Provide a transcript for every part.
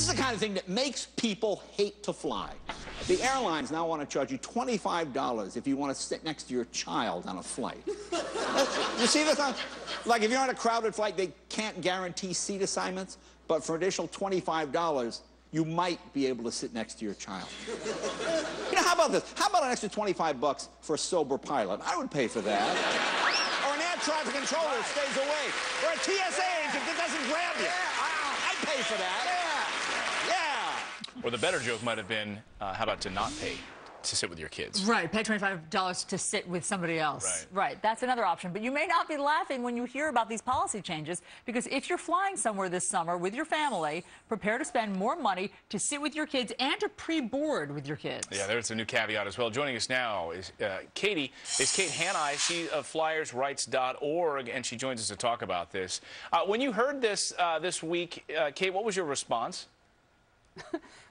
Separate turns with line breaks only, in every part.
is the kind of thing that makes people hate to fly. The airlines now want to charge you $25 if you want to sit next to your child on a flight. You see this? Like, if you're on a crowded flight, they can't guarantee seat assignments, but for an additional $25, you might be able to sit next to your child. You know, how about this? How about an extra $25 for a sober pilot? I would pay for that. Or an air traffic controller that stays away. Or a TSA agent that doesn't grab you. I'd pay for that. Yeah.
Or the better joke might have been, how about to not pay to sit with your kids?
Right, pay $25 to sit with somebody else. Right, that's another option. But you may not be laughing when you hear about these policy changes, because if you're flying somewhere this summer with your family, prepare to spend more money to sit with your kids and to pre-board with your kids.
Yeah, there's a new caveat as well. Joining us now is Kate Hanni. She's of flyersrights.org, and she joins us to talk about this. When you heard this this week, Kate, what was your response?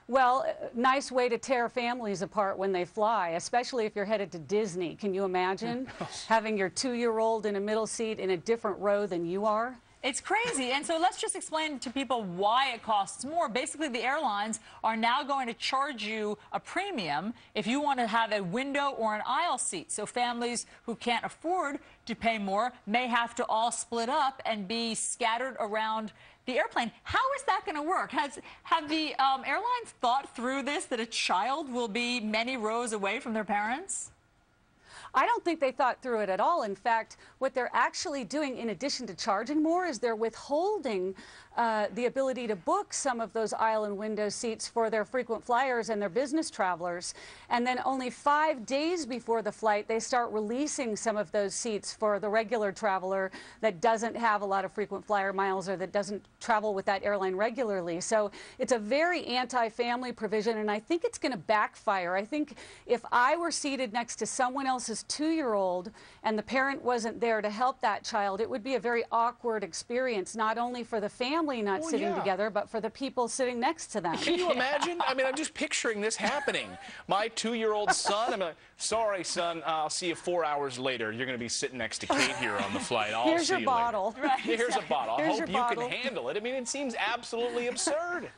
Well, nice way to tear families apart when they fly, especially if you're headed to Disney. Can you imagine having your 2-year-old in a middle seat in a different row than you are?
It's crazy. And so let's just explain to people why it costs more. Basically, the airlines are now going to charge you a premium if you want to have a window or an aisle seat. So families who can't afford to pay more may have to all split up and be scattered around the airplane. How is that going to work? Have the airlines thought through this, that a child will be many rows away from their parents?
I don't think they thought through it at all. In fact, what they're actually doing, in addition to charging more, is they're withholding the ability to book some of those aisle and window seats for their frequent flyers and their business travelers. And then only 5 days before the flight, they start releasing some of those seats for the regular traveler that doesn't have a lot of frequent flyer miles or that doesn't travel with that airline regularly. So it's a very anti-family provision, and I think it's going to backfire. I think if I were seated next to someone else's 2-year-old and the parent wasn't there to help that child, it would be a very awkward experience, not only for the family not sitting together, but for the people sitting next to them.
Can you imagine? I mean, I'm just picturing this happening. My 2-year-old son, I'm like, sorry, son, I'll see you 4 hours later. You're going to be sitting next to Kate here on the flight.
Here's your bottle.
Right. Here's a bottle. I hope you can handle it. I mean, it seems absolutely absurd.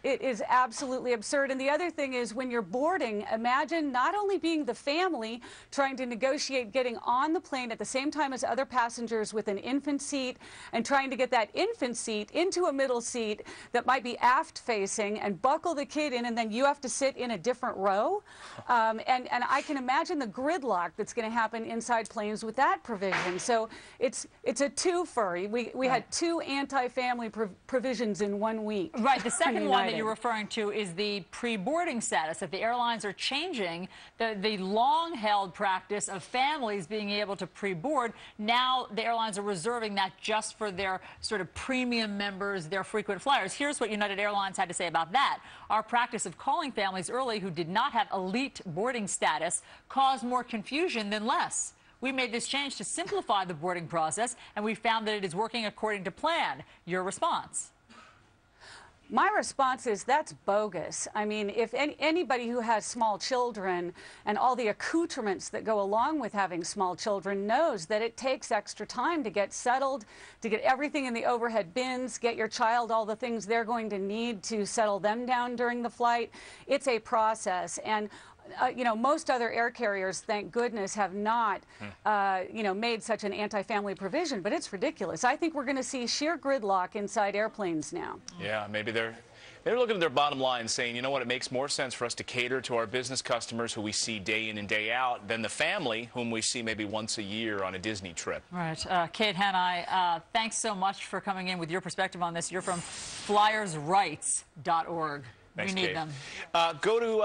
It is absolutely absurd. And the other thing is, when you're boarding, imagine not only being the family trying to negotiate getting on the plane at the same time as other passengers with an infant seat and trying to get that infant seat into a middle seat that might be aft facing and buckle the kid in, and then you have to sit in a different row. And I can imagine the gridlock that's going to happen inside planes with that provision. So it's a twofer. We had two anti-family provisions in 1 week.
Right. The second one that you're referring to is the pre-boarding status, that the airlines are changing the long-held practice of families being able to pre-board. Now the airlines are reserving that just for their sort of premium members, their frequent flyers. Here's what United Airlines had to say about that. Our practice of calling families early who did not have elite boarding status caused more confusion than less. We made this change to simplify the boarding process, and we found that it is working according to plan. Your response?
My response is that's bogus. I mean, if anybody who has small children and all the accoutrements that go along with having small children knows that it takes extra time to get settled, to get everything in the overhead bins, get your child all the things they're going to need to settle them down during the flight. It's a process. And you know, most other air carriers, thank goodness, have not, you know, made such an anti-family provision. But it's ridiculous. I think we're going to see sheer gridlock inside airplanes now.
Yeah, maybe they're looking at their bottom line saying, you know what, it makes more sense for us to cater to our business customers who we see day in and day out than the family whom we see maybe once a year on a Disney trip.
Right. Kate Hanni, thanks so much for coming in with your perspective on this. You're from flyersrights.org.
Thanks,
we need
Kate.
them.
Go to...